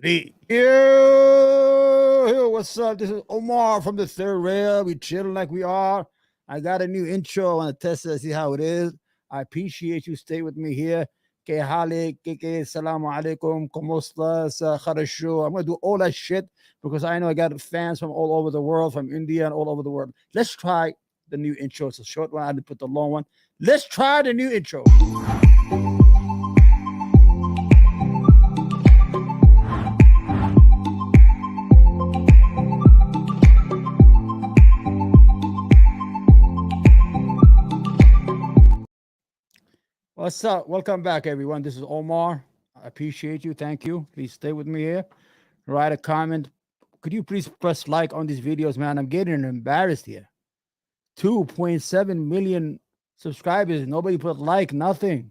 Yo, what's up? This is Omar from the third rail. We chilling like we are. I got a new intro. I want to test it, see how it is. I appreciate you. Stay with me here. Que halik, que salamu alaikum, como estas, kharashu. I'm gonna do all that shit because I know I got fans from all over the world, from India and all over the world. Let's try the new intro. It's a short one. I didn't put the long one. Let's try the new intro. What's up? Welcome back, everyone. This is Omar. I appreciate you. Thank you. Please stay with me here. Write a comment. Could you please press like on these videos, man? I'm getting embarrassed here. 2.7 million subscribers. Nobody put like, nothing.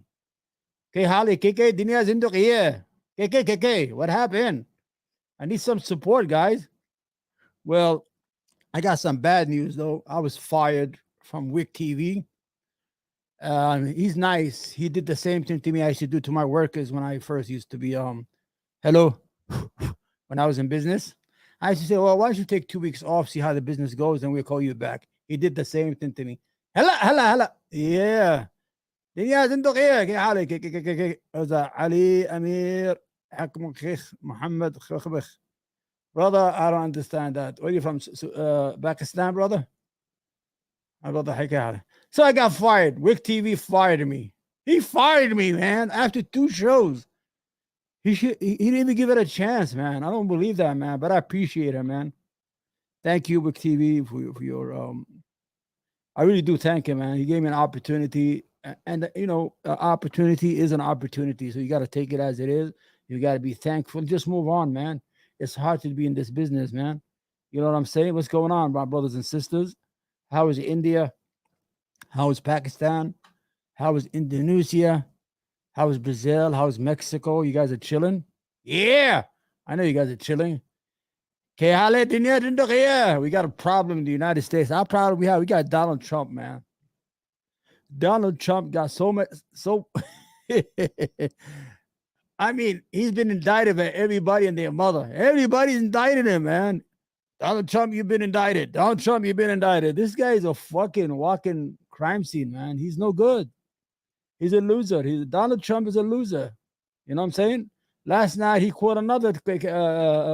Okay, Holly, KK, Dinya Zinduk here. KK, what happened? I need some support, guys. Well, I got some bad news, though. I was fired from Wick TV. He's nice. He did the same thing to me I used to do to my workers when I first used to be hello when I was in business. I used to say, well, why don't you take 2 weeks off, see how the business goes, and we'll call you back. He did the same thing to me. Hella. Yeah. Yeah, زندق ايه كي حالك كي علي امير حكم شيخ محمد خبخ. Brother, I don't understand that. Where are you from? Pakistan, brother? My brother حكي. So I got fired. Wick TV fired me. He fired me, man, after 2 shows. He didn't even give it a chance, man. I don't believe that, man, but I appreciate it, man. Thank you, Wick TV, for your I really do thank him, man. He gave me an opportunity, and opportunity is an opportunity. So you got to take it as it is. You got to be thankful. Just move on, man. It's hard to be in this business, man. You know what I'm saying? What's going on, my brothers and sisters? How is India? How is Pakistan? How is Indonesia? How is Brazil? How is Mexico? You guys are chilling? Yeah, I know you guys are chilling. We got a problem in the United States. How proud we have? We got Donald Trump, man. Donald Trump got so much. I mean, he's been indicted by everybody and their mother. Everybody's indicted him, man. Donald Trump, you've been indicted. Donald Trump, you've been indicted. This guy is a fucking walking crime scene, man. He's no good. He's a loser. Donald Trump is a loser. You know what I'm saying? Last night, he caught another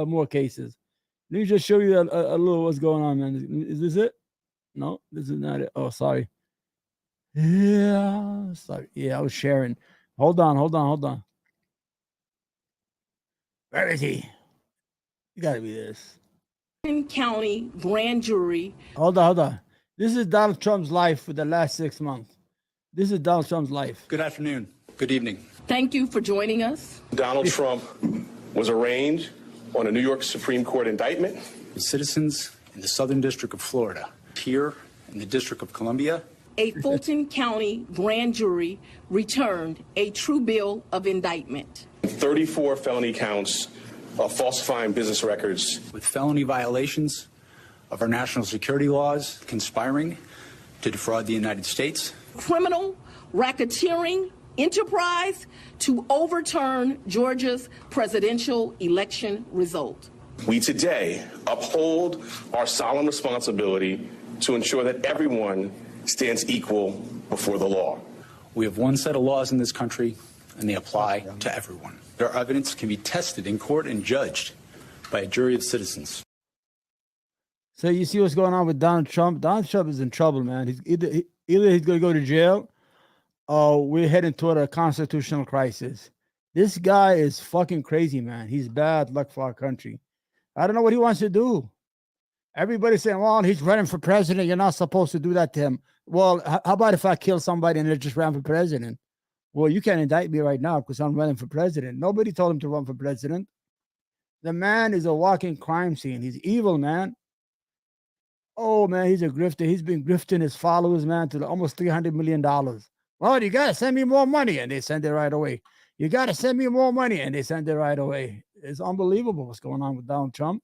more cases. Let me just show you a little what's going on, man. Is this it? No, this is not it. Oh, sorry. Yeah, sorry. Yeah, I was sharing. Hold on. Where is he? You got to be this. County grand jury. Hold on. This is Donald Trump's life for the last 6 months. This is Donald Trump's life. Good afternoon. Good evening. Thank you for joining us. Donald Trump was arraigned on a New York Supreme Court indictment. The citizens in the Southern District of Florida, here in the District of Columbia. A Fulton County grand jury returned a true bill of indictment. 34 felony counts of falsifying business records. With felony violations of our national security laws, conspiring to defraud the United States. Criminal racketeering enterprise to overturn Georgia's presidential election result. We today uphold our solemn responsibility to ensure that everyone stands equal before the law. We have one set of laws in this country, and they apply to everyone. Their evidence can be tested in court and judged by a jury of citizens. So you see what's going on with Donald Trump? Donald Trump is in trouble, man. He's either he's going to go to jail, or we're heading toward a constitutional crisis. This guy is fucking crazy, man. He's bad luck for our country. I don't know what he wants to do. Everybody's saying, well, he's running for president. You're not supposed to do that to him. Well, how about if I kill somebody and they just ran for president? Well, you can't indict me right now because I'm running for president. Nobody told him to run for president. The man is a walking crime scene. He's evil, man. Oh, man, he's a grifter. He's been grifting his followers, man, to almost $300 million. Well, you got to send me more money, and they send it right away. You got to send me more money, and they send it right away. It's unbelievable what's going on with Donald Trump.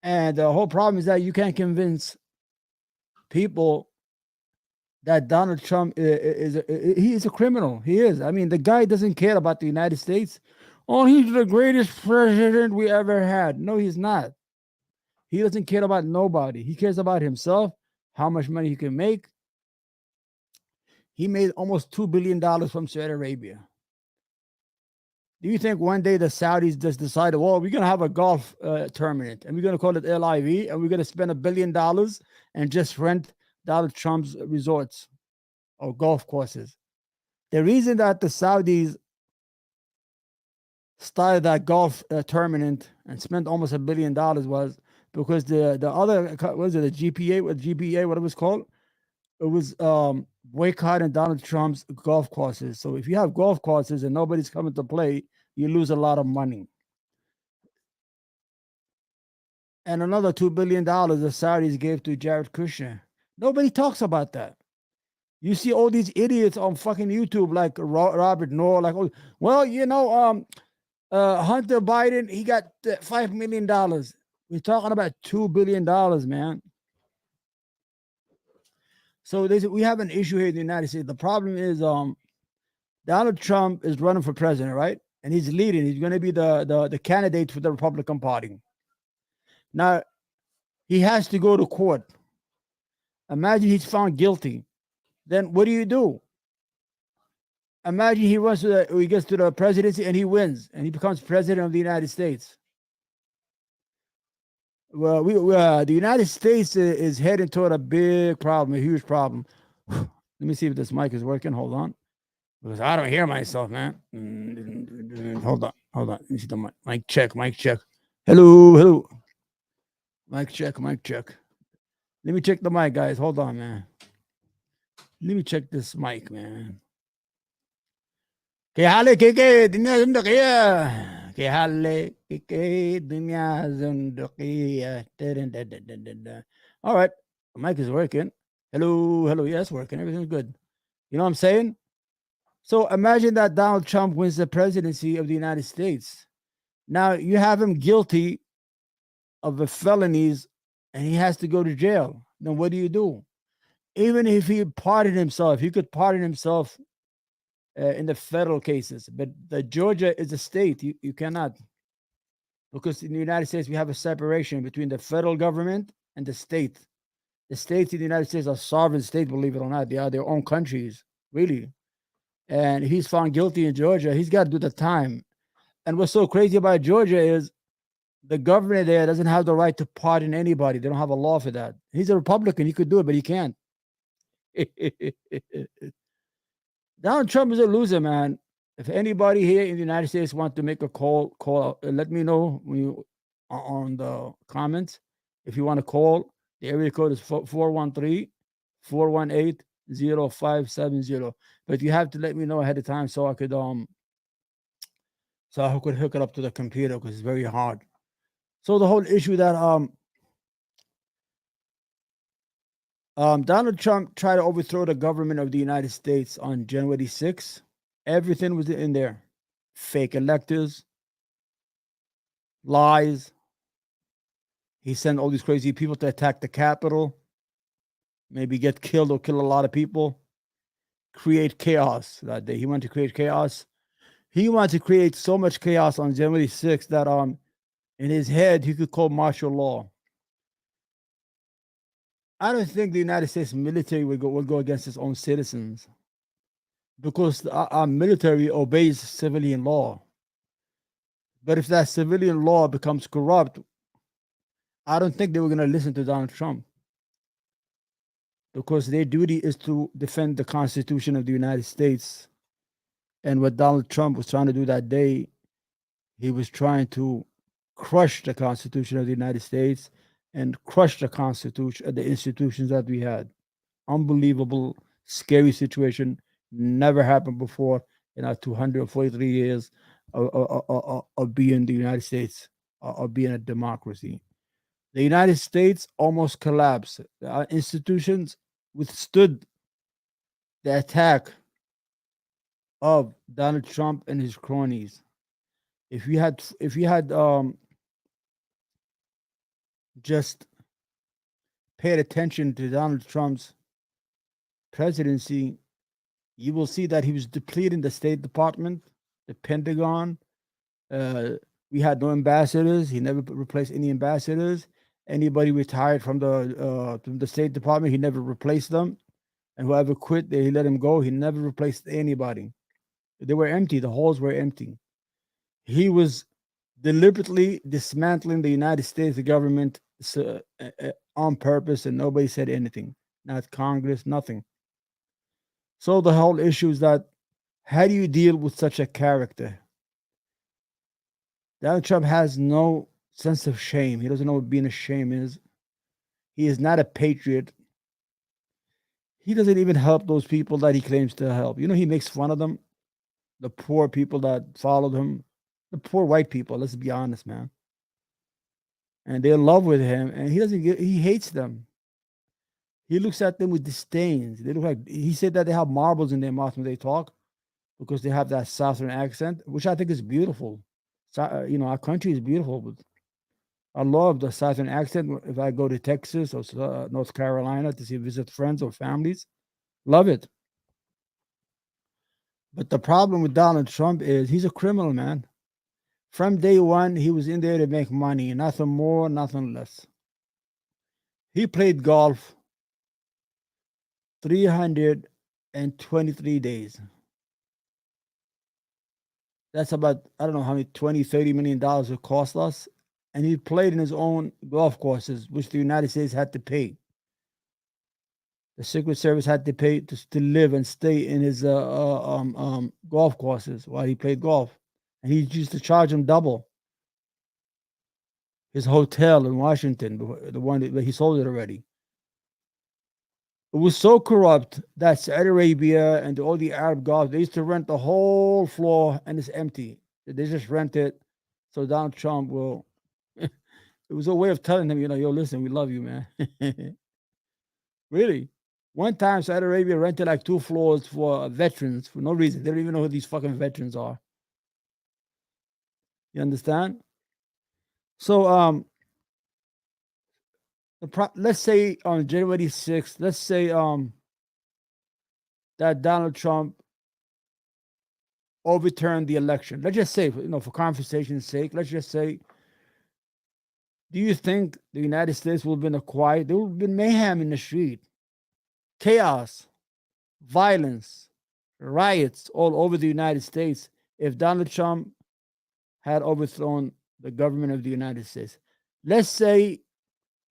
And the whole problem is that you can't convince people that Donald Trump is a criminal. He is. I mean, the guy doesn't care about the United States Oh, he's the greatest president we ever had. No, he's not. He doesn't care about nobody. He cares about himself, how much money he can make. He made almost $2 billion from Saudi Arabia. Do you think one day the Saudis just decided, well, we're going to have a golf tournament and we're going to call it LIV and we're going to spend $1 billion and just rent Donald Trump's resorts or golf courses? The reason that the Saudis started that golf tournament and spent almost $1 billion was because the other, what was it, the GPA, what it was called? It was boycotting Donald Trump's golf courses. So if you have golf courses and nobody's coming to play, you lose a lot of money. And another $2 billion the Saudis gave to Jared Kushner. Nobody talks about that. You see all these idiots on fucking YouTube like Robert Noah, like, oh, well, Hunter Biden, he got $5 million. We're talking about $2 billion, man. So we have an issue here in the United States. The problem is Donald Trump is running for president, right? And he's leading. He's going to be the candidate for the Republican Party. Now, he has to go to court. Imagine he's found guilty. Then what do? Imagine he gets to the presidency and he wins and he becomes president of the United States. Well, the United States is heading toward a big problem, a huge problem. Let me see if this mic is working. Hold on. Because I don't hear myself, man. Hold on. Let me see the mic. Mic check. Hello. Mic check. Let me check the mic, guys. Hold on, man. Let me check this mic, man. All right. The mic is working. Hello. Yes, working. Everything's good. You know what I'm saying? So imagine that Donald Trump wins the presidency of the United States. Now you have him guilty of the felonies and he has to go to jail. Then what do? Even if he pardoned himself, he could pardon himself in the federal cases. But the Georgia is a state. You cannot. Because in the United States, we have a separation between the federal government and the state. The states in the United States are sovereign states, believe it or not. They are their own countries, really. And he's found guilty in Georgia. He's got to do the time. And what's so crazy about Georgia is the governor there doesn't have the right to pardon anybody. They don't have a law for that. He's a Republican. He could do it, but he can't. Donald Trump is a loser, man. If anybody here in the United States wants to make a call, let me know when you on the comments. If you want to call, the area code is 413-418-0570. But you have to let me know ahead of time so I could hook it up to the computer because it's very hard. So the whole issue that Donald Trump tried to overthrow the government of the United States on January 6th. Everything was in there. Fake electors, lies. He sent all these crazy people to attack the Capitol, maybe get killed or kill a lot of people, create chaos that day. He wanted to create chaos. He wanted to create so much chaos on January 6th that in his head, he could call martial law. I don't think the United States military will go against its own citizens because our military obeys civilian law. But if that civilian law becomes corrupt, I don't think they were going to listen to Donald Trump because their duty is to defend the Constitution of the United States. And what Donald Trump was trying to do that day, he was trying to crush the Constitution of the United States and crush the Constitution, the institutions that we had. Unbelievable, scary situation. Never happened before in our 243 years of being the United States, of being a democracy. The United States almost collapsed. Our institutions withstood the attack of Donald Trump and his cronies. If you had just paid attention to Donald Trump's presidency, you will see that he was depleting the State Department, the Pentagon, Uh, we had no ambassadors. He never replaced any ambassadors. Anybody retired from the State Department, he never replaced them. And whoever quit, he let him go. He never replaced anybody. They were empty. The halls were empty. He was deliberately dismantling the United States government on purpose, and nobody said anything. Not Congress, nothing. So the whole issue is that how do you deal with such a character? Donald Trump has no sense of shame. He doesn't know what being ashamed is. He is not a patriot. He doesn't even help those people that he claims to help. You know, he makes fun of them, the poor people that followed him, the poor white people. Let's be honest, man. And they're in love with him, and he hates them. He looks at them with disdain. They look like he said that they have marbles in their mouth when they talk because they have that Southern accent, which I think is beautiful. So, you know, our country is beautiful, but I love the Southern accent. If I go to Texas or North Carolina to visit friends or families, love it. But the problem with Donald Trump is he's a criminal, man. From day one, he was in there to make money, nothing more, nothing less. He played golf 323 days. That's about, I don't know how many, 20, $30 million it cost us. And he played in his own golf courses, which the United States had to pay. The Secret Service had to pay to live and stay in his golf courses while he played golf. And he used to charge him double. His hotel in Washington, the one that he sold it already. It was so corrupt that Saudi Arabia and all the Arab Gulf, they used to rent the whole floor and it's empty. They just rent it. So Donald Trump will, it was a way of telling them, you know, yo, listen, we love you, man. Really. One time, Saudi Arabia rented like 2 floors for veterans for no reason. They don't even know who these fucking veterans are. You understand? So, let's say on January 6th, let's say that Donald Trump overturned the election. Let's just say, you know, for conversation's sake, let's just say, do you think the United States would have been quiet? There would have been mayhem in the street, chaos, violence, riots all over the United States if Donald Trump had overthrown the government of the United States. Let's say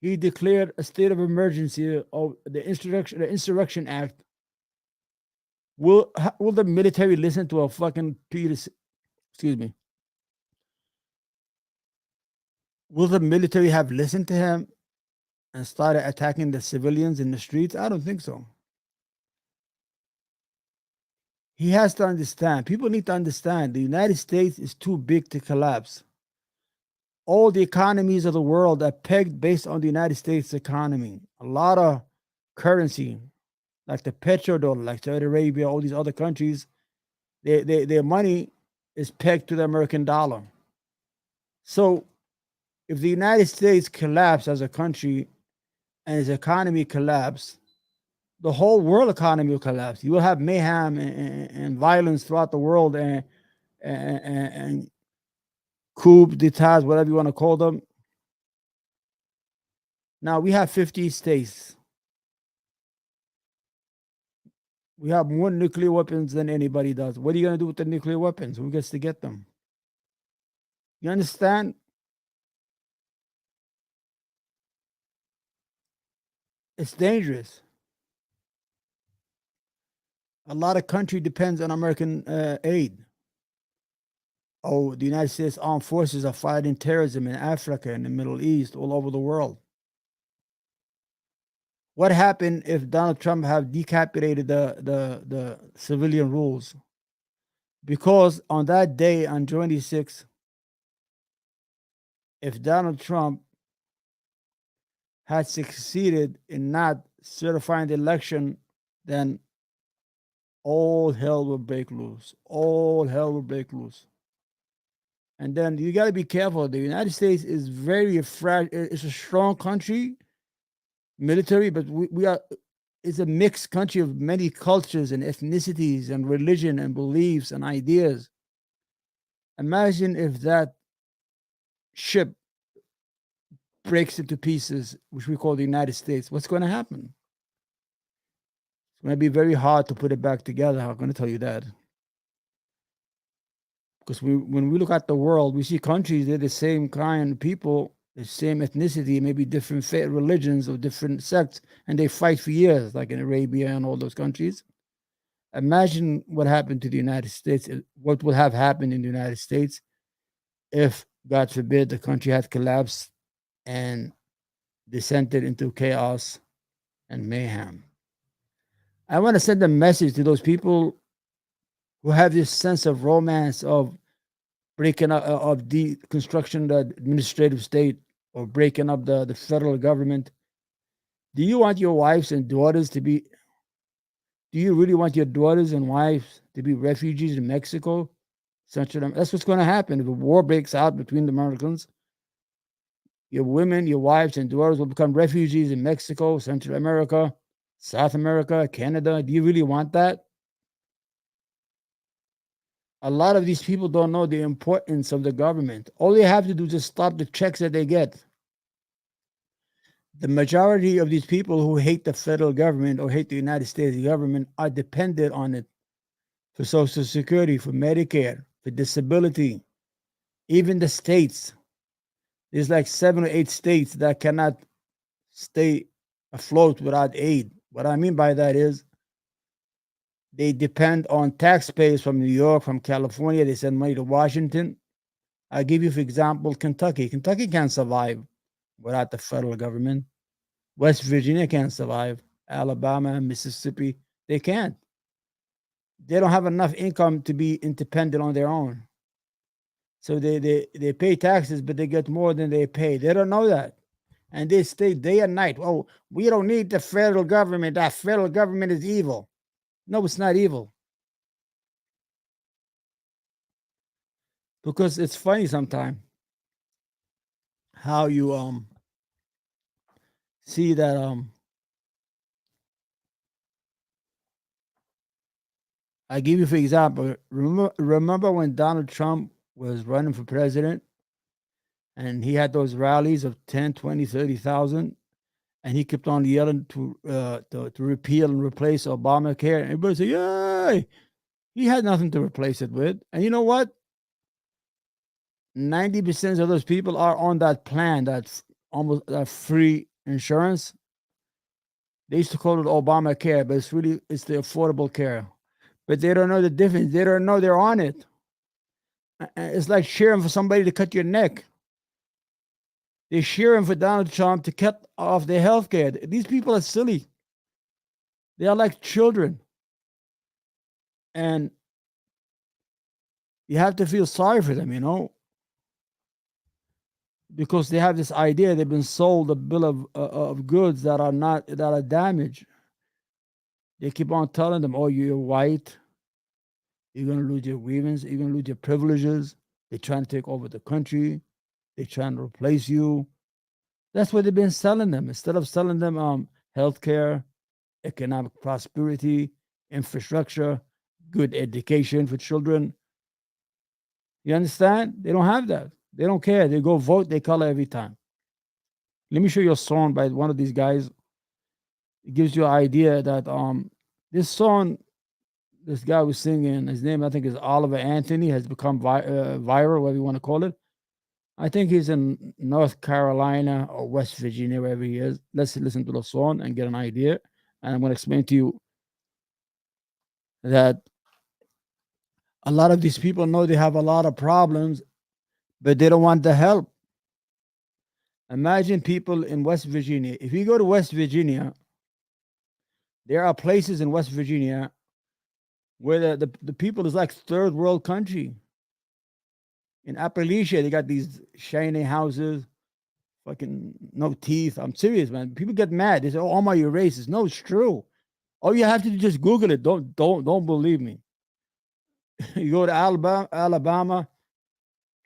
he declared a state of emergency of the Insurrection Act. Will the military listen to a fucking Peter? Excuse me. Will the military have listened to him and started attacking the civilians in the streets? I don't think so. He has to understand. People need to understand the United States is too big to collapse. All the economies of the world are pegged based on the United States economy. A lot of currency, like the petrodollar, like Saudi Arabia, all these other countries, their money is pegged to the American dollar. So if the United States collapsed as a country and its economy collapsed, the whole world economy will collapse. You will have mayhem and violence throughout the world and coup d'etats, whatever you want to call them. Now we have 50 states. We have more nuclear weapons than anybody does. What are you going to do with the nuclear weapons? Who gets to get them? You understand? It's dangerous. A lot of country depends on American aid. Oh, the United States Armed Forces are fighting terrorism in Africa, in the Middle East, all over the world. What happened if Donald Trump have decapitated the civilian rules? Because on that day, on January 6th, if Donald Trump had succeeded in not certifying the election, then all hell will break loose. All hell will break loose. And then you got to be careful. The United States is very fragile. It's a strong country, military, but we are. It's a mixed country of many cultures and ethnicities and religion and beliefs and ideas. Imagine if that ship breaks into pieces, which we call the United States. What's going to happen? It's going to be very hard to put it back together. I'm going to tell you that. Because when we look at the world, we see countries, they're the same kind of people, the same ethnicity, maybe different religions or different sects, and they fight for years, like in Arabia and all those countries. Imagine what happened to the United States, what would have happened in the United States if, God forbid, the country had collapsed and descended into chaos and mayhem. I want to send a message to those people who have this sense of romance of breaking up of deconstruction of the administrative state or breaking up the federal government. Do you want your wives and daughters to be, do you really want your daughters and wives to be refugees in Mexico? Central America? That's what's going to happen if a war breaks out between the Americans. Your women, your wives and daughters will become refugees in Mexico, Central America, South America, Canada. Do you really want that? A lot of these people don't know the importance of the government. All they have to do is just stop the checks that they get. The majority of these people who hate the federal government or hate the United States government are dependent on it for Social Security, for Medicare, for disability. Even the states, there's like 7 or 8 states that cannot stay afloat without aid. What I mean by that is they depend on taxpayers from New York, from California. They send money to Washington. I'll give you, for example, Kentucky. Kentucky can't survive without the federal government. West Virginia can't survive. Alabama, Mississippi, they can't. They don't have enough income to be independent on their own. So they pay taxes, but they get more than they pay. They don't know that. And they stay day and night. Oh, we don't need the federal government. That federal government is evil. No, it's not evil. Because it's funny sometimes how you see that I give you for example, remember when Donald Trump was running for president and he had those rallies of 10, 20, 30,000 and he kept on yelling to repeal and replace Obamacare. And everybody said, yay! He had nothing to replace it with. And you know what? 90% of those people are on that plan, that's almost that free insurance. They used to call it Obamacare, but it's the affordable care. But they don't know the difference. They don't know they're on it. It's like cheering for somebody to cut your neck. They're cheering for Donald Trump to cut off their health care. These people are silly. They are like children. And you have to feel sorry for them, because they have this idea they've been sold a bill of goods that are damaged. They keep on telling them, oh, you're white, you're going to lose your grievance, you're going to lose your privileges. They're trying to take over the country. They're trying to replace you. That's what they've been selling them. Instead of selling them healthcare, economic prosperity, infrastructure, good education for children. You understand? They don't have that. They don't care. They go vote their color every time. Let me show you a song by one of these guys. It gives you an idea that this song, this guy was singing, his name I think is Oliver Anthony, has become viral, whatever you want to call it. I think he's in North Carolina or West Virginia, wherever he is. Let's listen to the song and get an idea. And I'm going to explain to you that a lot of these people know they have a lot of problems, but they don't want the help. Imagine people in West Virginia. If you go to West Virginia, there are places in West Virginia where the people is like third world country. In Appalachia, they got these shiny houses, fucking no teeth. I'm serious, man. People get mad. They say, "Oh, Omar, you're racist." No, it's true. All you have to do is just Google it. Don't believe me. You go to Alabama,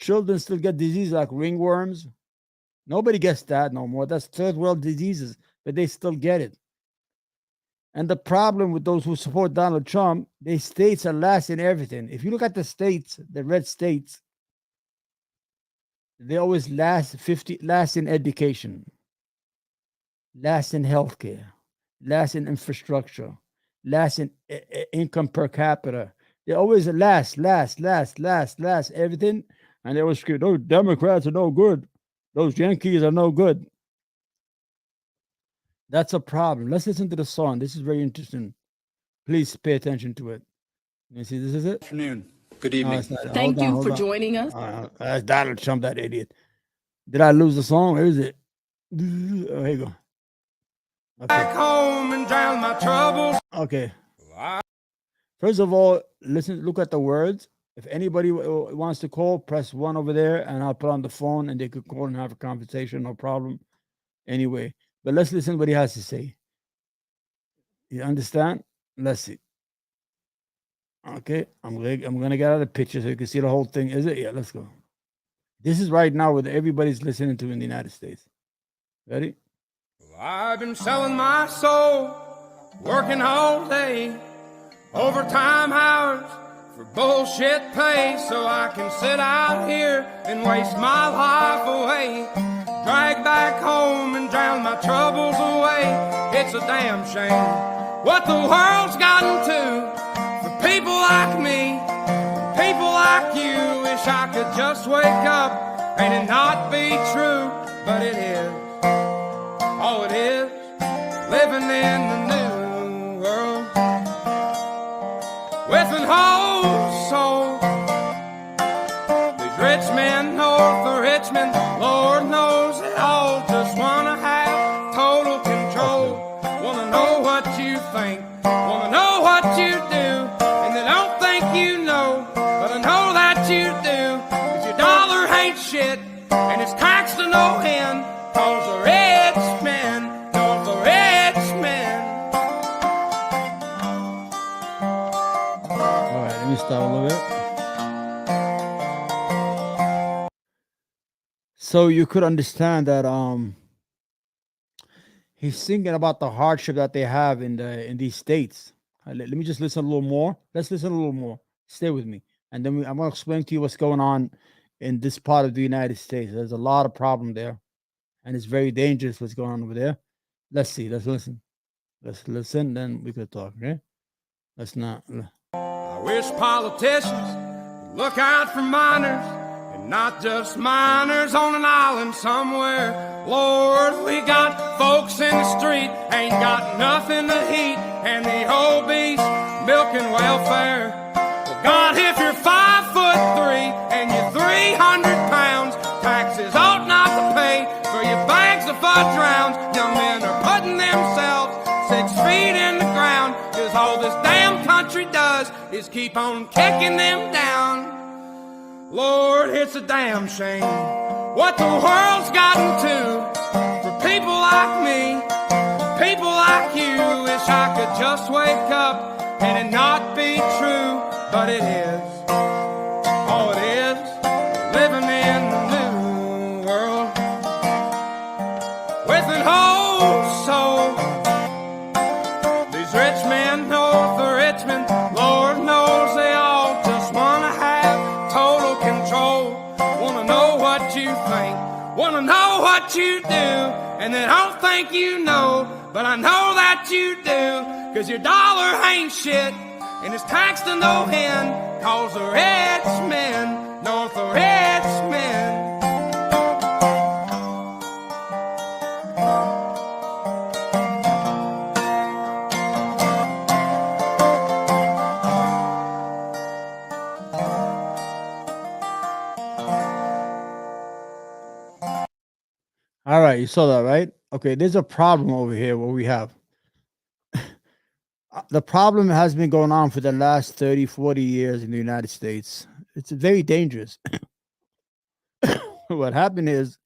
children still get diseases like ringworms. Nobody gets that no more. That's third world diseases, but they still get it. And the problem with those who support Donald Trump, their states are last in everything. If you look at the states, the red states, They always last in education, last in healthcare, last in infrastructure, last in income per capita. They always last everything, and they always scream, "Those Democrats are no good. Those Yankees are no good." That's a problem. Let's listen to the song. This is very interesting. Please pay attention to it. You see, this is it. Afternoon. Good No, evening. it's not. Thank you Hold for on. joining us. That's Donald Trump, that idiot. Did I lose the song? Where is it? Oh, here you go. Back home and drown my troubles. Okay. First of all, listen, look at the words. If anybody wants to call, press 1 over there, and I'll put on the phone, and they could call and have a conversation, no problem. Anyway, but let's listen what he has to say. You understand? Let's see. Okay, I'm gonna get out of the picture so you can see the whole thing. Is it? Yeah, let's go. This is right now what everybody's listening to in the United States. Ready? I've been selling my soul, working all day, overtime hours for bullshit pay, so I can sit out here and waste my life away, drag back home and drown my troubles away. It's a damn shame what the world's gotten to for people like me, people like you. Wish I could just wake up and it not be true, but it is. Oh, it is living in the new world with an whole soul. These rich men north of Richmond, Lord knows they all just wanna have total control. Wanna know what you think, wanna know what you do, and they don't think you know, but I know that you do. 'Cause your dollar ain't shit, and it's taxed to no end. 'Cause the rich men, know the rich men. All right, let me start a little bit. So you could understand that he's thinking about the hardship that they have in these states. Let me just listen a little more. Let's listen a little more. Stay with me, and then I'm going to explain to you what's going on in this part of the United States. There's a lot of problem there, and it's very dangerous what's going on over there. Let's see. Let's listen. Let's listen. Then we could talk. Okay. Let's not. I wish politicians would look out for minors, and not just minors on an island somewhere. Lord, we got folks in the street, ain't got nothing to eat, and the obese milking welfare. Well, God, if you're 5'3" and you're 300 pounds, taxes ought not to pay for your bags of fudge rounds. Young men are putting themselves 6 feet in the ground, 'cause all this damn country does is keep on kicking them down. Lord, it's a damn shame what the world's gotten to for people like me, people like you. Wish I could just wake up and it not be true, but it is. Oh, it is living in the new world with an whole soul. These rich men north of Richmond, Lord knows they all just wanna have total control. Wanna know what you think, wanna know what you do, and they don't think you know, but I know that you do. 'Cause your dollar ain't shit, and it's taxed to no end. 'Cause the rich men, north of rich men. All right, you saw that, right? Okay, there's a problem over here where we have the problem has been going on for the last 30, 40 years in the United States. It's very dangerous. What happened is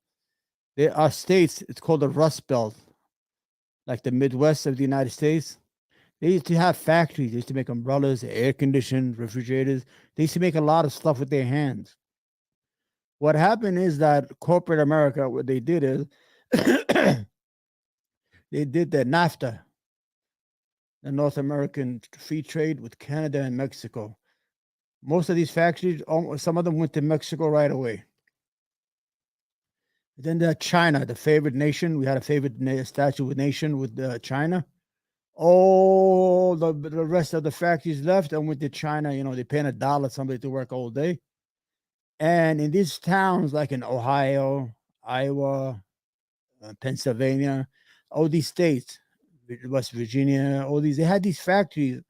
there are states, it's called the Rust Belt, like the Midwest of the United States. They used to have factories. They used to make umbrellas, air conditioners, refrigerators. They used to make a lot of stuff with their hands. What happened is that corporate America, what they did is they did the NAFTA, the North American Free Trade with Canada and Mexico. Most of these factories, some of them went to Mexico right away. Then China, the favorite nation. We had a favorite statue with nation with China. All the rest of the factories left and went to China. You know, they paying $1 somebody to work all day. And in these towns like in Ohio, Iowa, Pennsylvania, all these states, West Virginia, all these, they had these factories,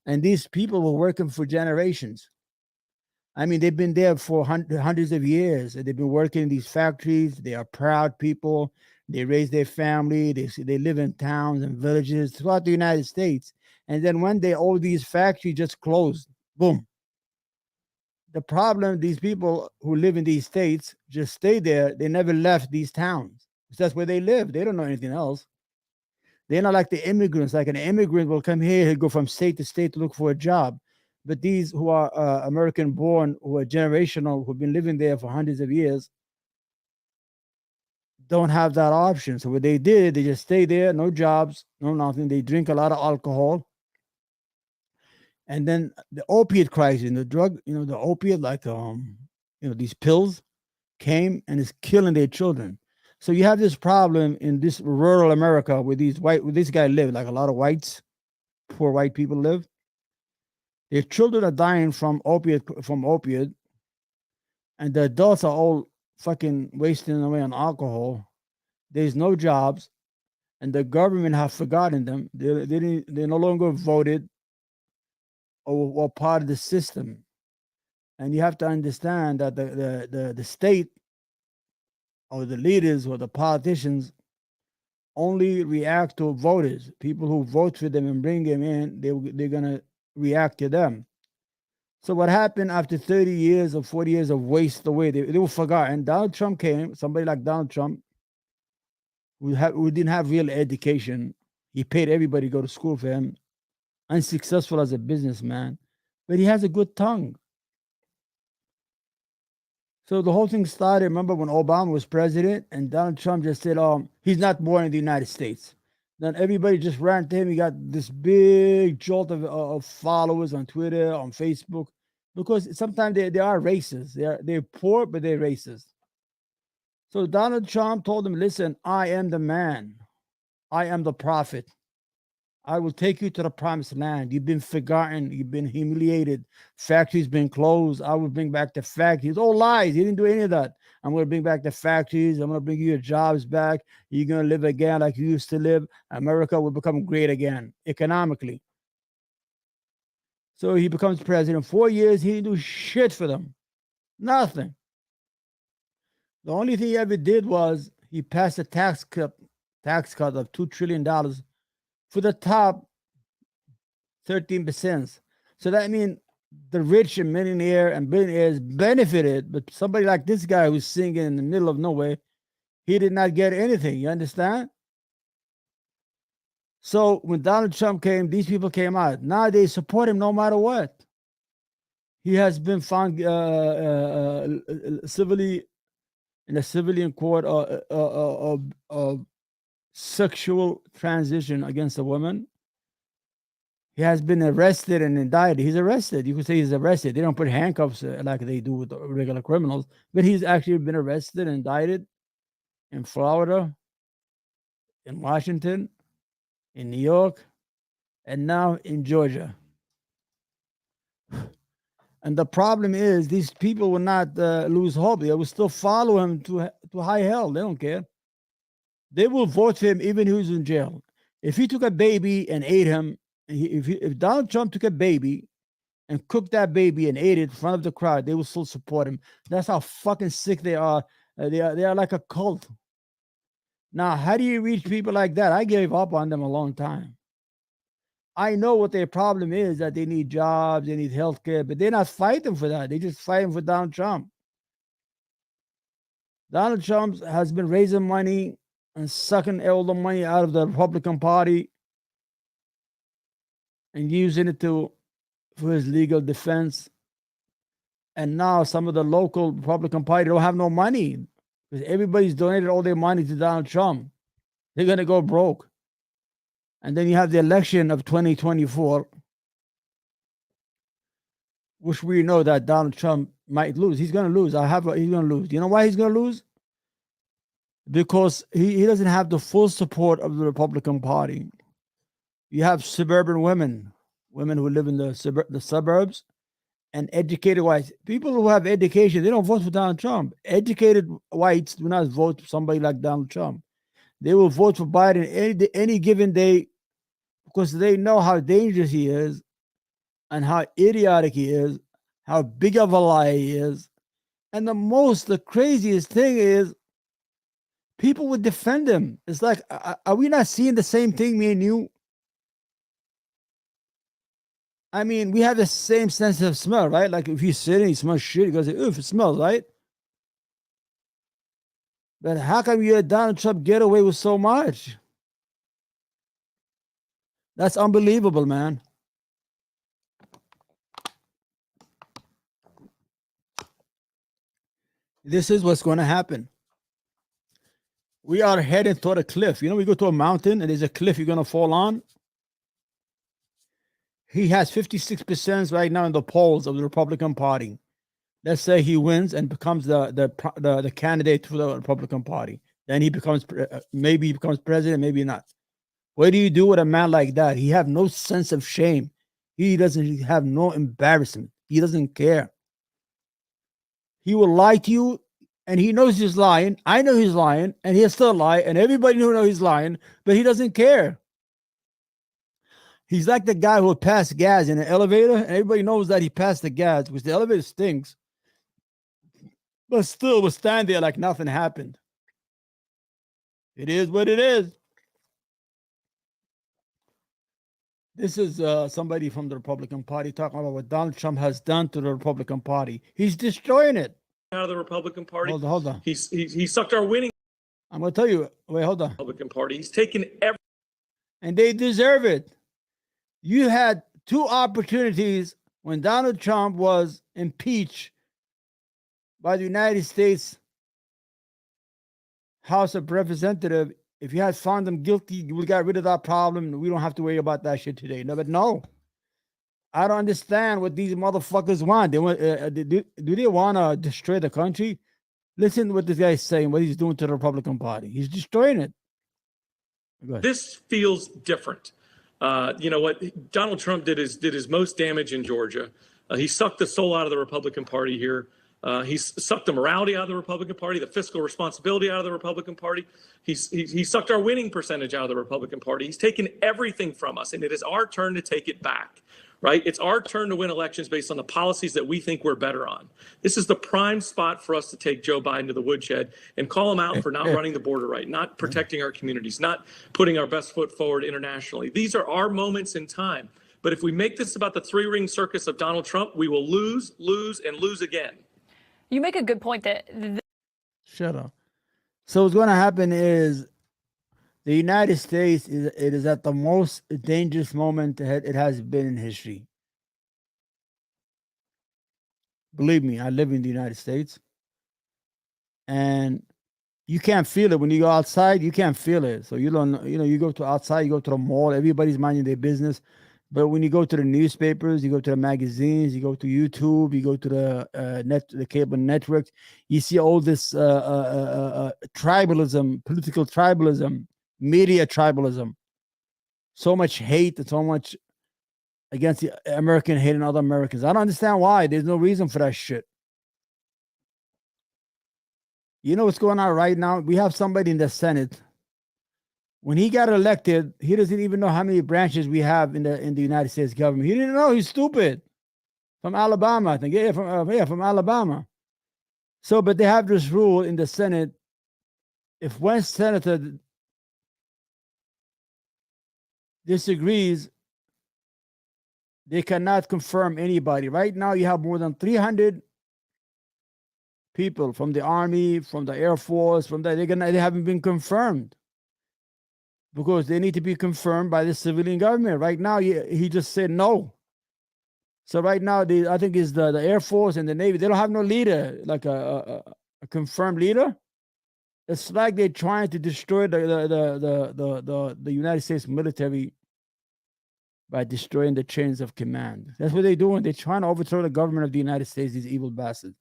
and these people were working for generations. I mean, they've been there for hundreds of years. They've been working in these factories. They are proud people. They raise their family. They live in towns and villages throughout the United States. And then one day, all these factories just closed. Boom. The problem, these people who live in these states just stay there. They never left these towns. That's where they live. They don't know anything else. They're not like the immigrants. Like an immigrant will come here, he'll go from state to state to look for a job. But these who are American born, who are generational, who've been living there for hundreds of years, don't have that option. So what they did, they just stay there, no jobs, no nothing. They drink a lot of alcohol. And then the opiate crisis, the drug, the opiate, like these pills came and is killing their children. So you have this problem in this rural America where this guy lived, like a lot of whites, poor white people live. Their children are dying from opiate, and the adults are all fucking wasting away on alcohol. There's no jobs, and the government have forgotten them. They no longer voted or part of the system. And you have to understand that the state or the leaders or the politicians only react to voters. People who vote for them and bring them in, they're gonna react to them. So what happened after 30 years or 40 years of waste away, they were forgotten. Donald Trump came, somebody like Donald Trump, who didn't have real education. He paid everybody to go to school for him, unsuccessful as a businessman, but he has a good tongue. So the whole thing started, remember when Obama was president and Donald Trump just said, he's not born in the United States. Then everybody just ran to him. He got this big jolt of followers on Twitter, on Facebook, because sometimes they are racist. They're poor, but they're racist. So Donald Trump told him, listen, I am the man. I am the prophet. I will take you to the promised land. You've been forgotten. You've been humiliated. Factories been closed. I will bring back the factories. All lies. He didn't do any of that. I'm going to bring back the factories. I'm going to bring you your jobs back. You're going to live again like you used to live. America will become great again economically. So he becomes president. 4 years, he didn't do shit for them. Nothing. The only thing he ever did was he passed a tax cut of $2 trillion for the top 13%. So that means the rich and millionaire and billionaires benefited, but somebody like this guy who's singing in the middle of nowhere, he did not get anything. You understand? So when Donald Trump came, these people came out. Now they support him no matter what. He has been found civilly in a civilian court of sexual transition against a woman. He has been arrested and indicted. He's arrested. You could say he's arrested. They don't put handcuffs like they do with regular criminals, but he's actually been arrested and indicted in Florida, in Washington, in New York, and now in Georgia. And the problem is these people will not lose hope. They will still follow him to high hell. They don't care. They will vote for him even if he's in jail. If he took a baby and ate him, if Donald Trump took a baby and cooked that baby and ate it in front of the crowd, they will still support him. That's how fucking sick they are. They are like a cult. Now, how do you reach people like that? I gave up on them a long time. I know what their problem is, that they need jobs, they need health care, but they're not fighting for that. They're just fighting for Donald Trump. Donald Trump has been raising money and sucking all the money out of the Republican Party and using it for his legal defense. And now some of the local Republican Party don't have no money because everybody's donated all their money to Donald Trump. They're going to go broke. And then you have the election of 2024, which we know that Donald Trump might lose. He's going to lose. He's going to lose. You know why he's going to lose? because he doesn't have the full support of the Republican Party. You have suburban women who live in the suburbs, and educated whites. People who have education, they don't vote for Donald Trump. Educated whites do not vote for somebody like Donald Trump. They will vote for Biden any given day because they know how dangerous he is and how idiotic he is, how big of a lie he is. And the craziest thing is people would defend him. It's like, are we not seeing the same thing, me and you? I mean, we have the same sense of smell, right? Like if you sit and you smell shit, you go say, oof, it smells, right? But how come you let Donald Trump get away with so much? That's unbelievable, man. This is what's going to happen. We are headed toward a cliff. You know, we go to a mountain and there's a cliff you're going to fall on. He has 56% right now in the polls of the Republican Party. Let's say he wins and becomes the candidate for the Republican Party. Then he becomes, maybe he becomes president, maybe not. What do you do with a man like that? He have no sense of shame. He doesn't have no embarrassment. He doesn't care. He will lie to you, and he knows he's lying. I know he's lying, and he'll still lie, and everybody knows he's lying, but he doesn't care. He's like the guy who will pass gas in an elevator, and everybody knows that he passed the gas because the elevator stinks, but still will stand there like nothing happened. It is what it is. This is somebody from the Republican Party talking about what Donald Trump has done to the Republican Party. He's destroying it. Out of the Republican Party. Hold on. He sucked our winning. I'm going to tell you. Wait, hold on. Republican Party. He's taken every. And they deserve it. You had two opportunities when Donald Trump was impeached by the United States House of Representatives. If you had found them guilty, you would have got rid of that problem. We don't have to worry about that shit today. No, but no. I don't understand what these motherfuckers want. They want do they want to destroy the country? Listen to what this guy is saying, what he's doing to the Republican Party. He's destroying it. This feels different. You know what? Donald Trump did his most damage in Georgia. He sucked the soul out of the Republican Party here. He's sucked the morality out of the Republican Party, the fiscal responsibility out of the Republican Party. He sucked our winning percentage out of the Republican Party. He's taken everything from us, and it is our turn to take it back, right? It's our turn to win elections based on the policies that we think we're better on. This is the prime spot for us to take Joe Biden to the woodshed and call him out for not running the border right, not protecting our communities, not putting our best foot forward internationally. These are our moments in time. But if we make this about the three-ring circus of Donald Trump, we will lose, lose, and lose again. You make a good point that. Shut up. So what's going to happen is the United States is at the most dangerous moment it has been in history. Believe me, I live in the United States, and you can't feel it when you go outside. You can't feel it. So you don't. You go to outside. You go to the mall. Everybody's minding their business. But when you go to the newspapers, you go to the magazines, you go to YouTube, you go to the cable networks, you see all this tribalism, political tribalism, media tribalism. So much hate and so much against the American hating other Americans. I don't understand why. There's no reason for that shit. You know what's going on right now? We have somebody in the Senate. When he got elected, he doesn't even know how many branches we have in the United States government. He didn't know. He's stupid. From Alabama, I think. Yeah, from Alabama. So, but they have this rule in the Senate. If one senator disagrees, they cannot confirm anybody. Right now, you have more than 300 people from the Army, from the Air Force, they haven't been confirmed. Because they need to be confirmed by the civilian government. Right now, he just said no. So right now, I think it's the Air Force and the Navy. They don't have no leader, like a confirmed leader. It's like they're trying to destroy the United States military by destroying the chains of command. That's what they're doing. They're trying to overthrow the government of the United States, these evil bastards.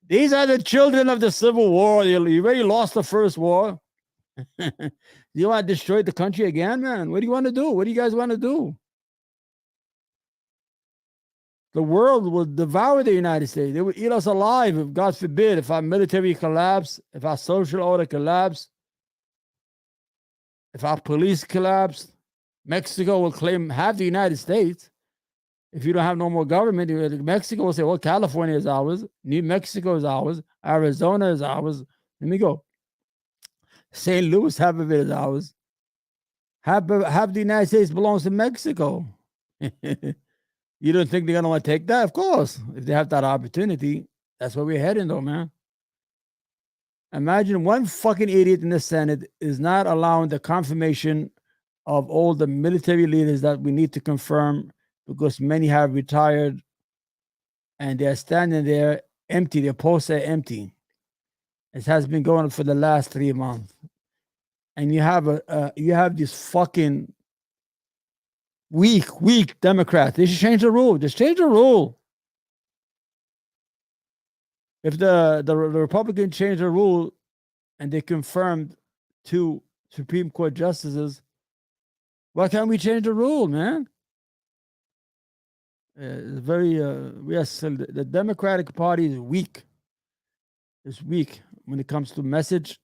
These are the children of the Civil War. You already lost the first war. You want to destroy the country again, man? What do you want to do? What do you guys want to do? The world will devour the United States. They will eat us alive, if God forbid, if our military collapse, if our social order collapse, if our police collapse. Mexico will claim half the United States. If you don't have no more government, Mexico will say, well, California is ours. New Mexico is ours. Arizona is ours. Let me go. St. Louis, half of it is ours. Half the United States belongs to Mexico. You don't think they're going to want to take that? Of course. If they have that opportunity, that's where we're heading, though, man. Imagine one fucking idiot in the Senate is not allowing the confirmation of all the military leaders that we need to confirm, because many have retired and they're standing there empty. Their posts are empty. It has been going on for the last 3 months. And you have this fucking weak Democrats. They should change the rule. Just change the rule. If the Republicans change the rule and they confirmed 2 Supreme Court justices, why can't we change the rule, man? It's very, yes, the Democratic Party is weak. It's weak when it comes to message.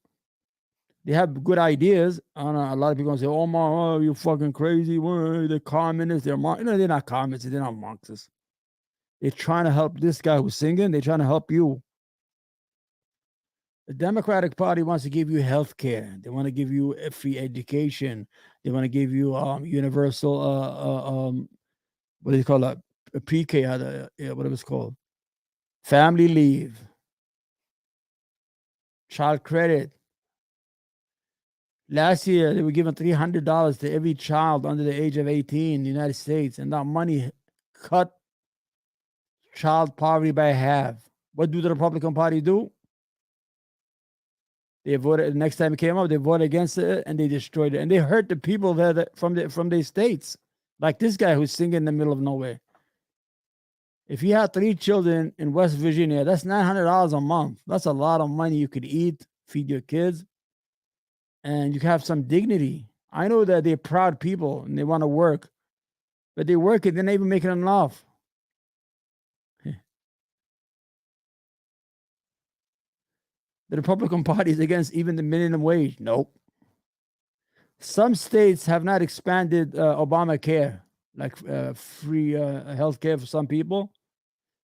They have good ideas. I don't know, a lot of people say, Omar, oh, you fucking crazy. They're communists. They're not communists. They're not Marxists. They're trying to help this guy who's singing. They're trying to help you. The Democratic Party wants to give you health care. They want to give you a free education. They want to give you universal, what do you call that? A pre-K, whatever it's called. Family leave. Child credit. Last year, they were giving $300 to every child under the age of 18 in the United States, and that money cut child poverty by half. What do the Republican Party do? They voted, the next time it came up, they voted against it, and they destroyed it. And they hurt the people that from their states, like this guy who's singing in the middle of nowhere. If you had 3 children in West Virginia, that's $900 a month. That's a lot of money you could eat, feed your kids, and you can have some dignity. I know that they're proud people and they want to work, but they work it, they're not even making enough. The Republican Party is against even the minimum wage. Nope. Some states have not expanded Obamacare, like free health care for some people.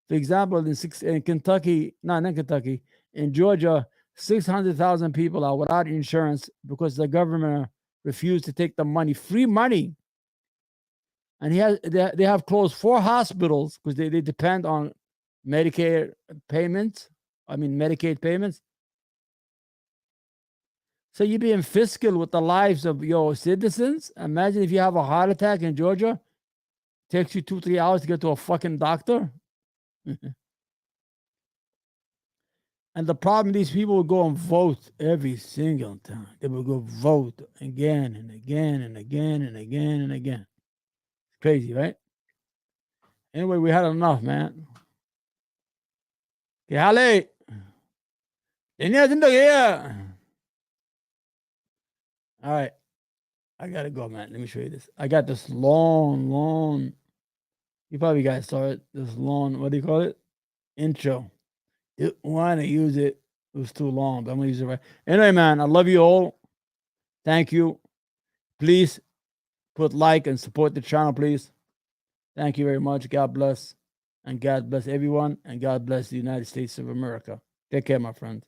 For example, in Kentucky, not Kentucky, in Georgia, 600,000 people are without insurance because the government refused to take the money, free money. And they have closed 4 hospitals because they depend on Medicaid payments. So you're being fiscal with the lives of your citizens. Imagine if you have a heart attack in Georgia, it takes you 2-3 hours to get to a fucking doctor. And the problem, these people will go and vote every single time. They will go vote again and again and again and again and again. It's crazy, right? Anyway, we had enough, man. ¿Qué jale? Tenía haciendo que all right. I gotta go, man. Let me show you this. I got this long, you probably guys saw it. This long, what do you call it? Intro. Didn't want to use it. It was too long, but I'm gonna use it right. Anyway, man, I love you all. Thank you. Please put like and support the channel, please. Thank you very much. God bless. And God bless everyone. And God bless the United States of America. Take care, my friends.